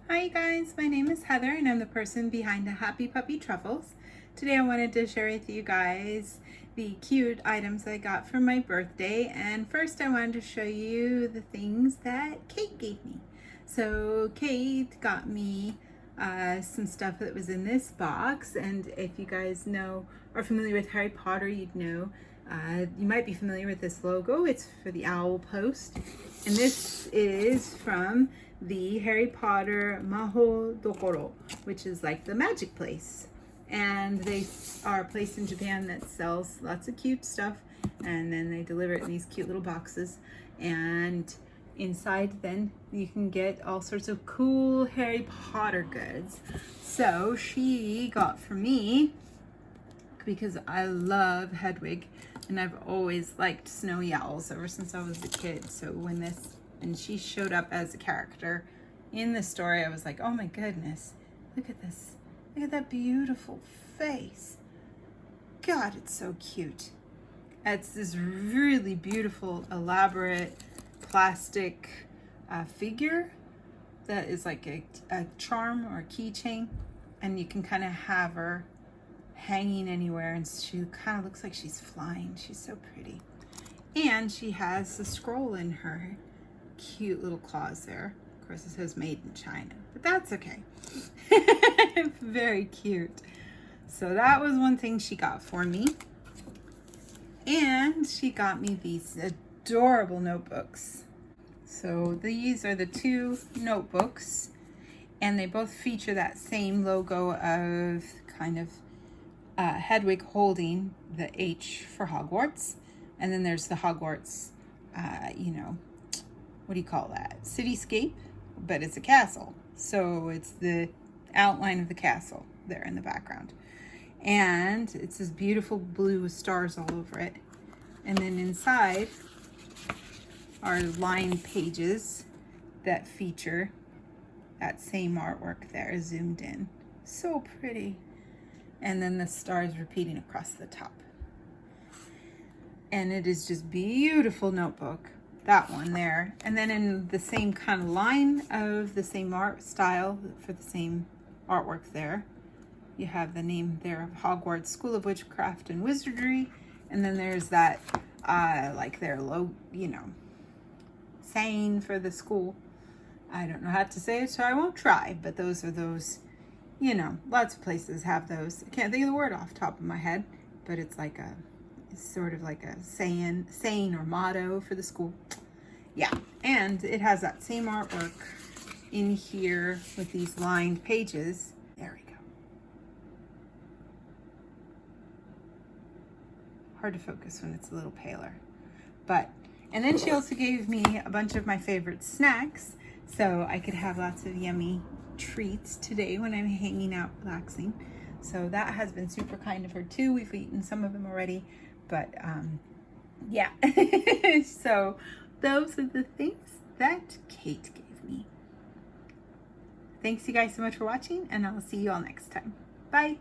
Hi you guys, my name is Heather and I'm the person behind the Happy Puppy Truffles. Today I wanted to share with you guys the cute items I got for my birthday, and first I wanted to show you the things that Kate gave me. So Kate got me some stuff that was in this box, and if you guys are familiar with Harry Potter, you'd know you might be familiar with this logo. It's for the owl post, and this is from the Harry Potter Mahou Dokoro, which is like the magic place. And they are a place in Japan that sells lots of cute stuff, and then they deliver it in these cute little boxes. And inside then you can get all sorts of cool Harry Potter goods. So she got for me, because I love Hedwig and I've always liked snowy owls ever since I was a kid. So when she showed up as a character in the story, I was like, oh my goodness, look at this. Look at that beautiful face. God, it's so cute. It's this really beautiful, elaborate plastic figure that is like a charm or a keychain, and you can kind of have her hanging anywhere, and she kind of looks like she's flying. She's so pretty. And she has a scroll in her cute little claws there. Of course, it says made in China, but that's okay. Very cute. So that was one thing she got for me. And she got me these adorable notebooks. So these are the two notebooks, and they both feature that same logo of kind of Hedwig holding the H for Hogwarts. And then there's the Hogwarts, what do you call that? Cityscape, but it's a castle. So it's the outline of the castle there in the background. And it's this beautiful blue with stars all over it. And then inside are lined pages that feature that same artwork there zoomed in. So pretty. And then the stars repeating across the top. And it is just beautiful notebook, that one there. And then in the same kind of line of the same art style for the same artwork there, you have the name there of Hogwarts School of Witchcraft and Wizardry. And then there's that like their saying for the school. I don't know how to say it, so I won't try, but those are those, lots of places have those. I can't think of the word off the top of my head, but it's like it's sort of like a saying or motto for the school. Yeah, and it has that same artwork in here with these lined pages. There we go. Hard to focus when it's a little paler. And then she also gave me a bunch of my favorite snacks, so I could have lots of yummy treats today when I'm hanging out relaxing. So that has been super kind of her too. We've eaten some of them already, but yeah. So those are the things that Kate gave me. Thanks you guys so much for watching, and I'll see you all next time. Bye.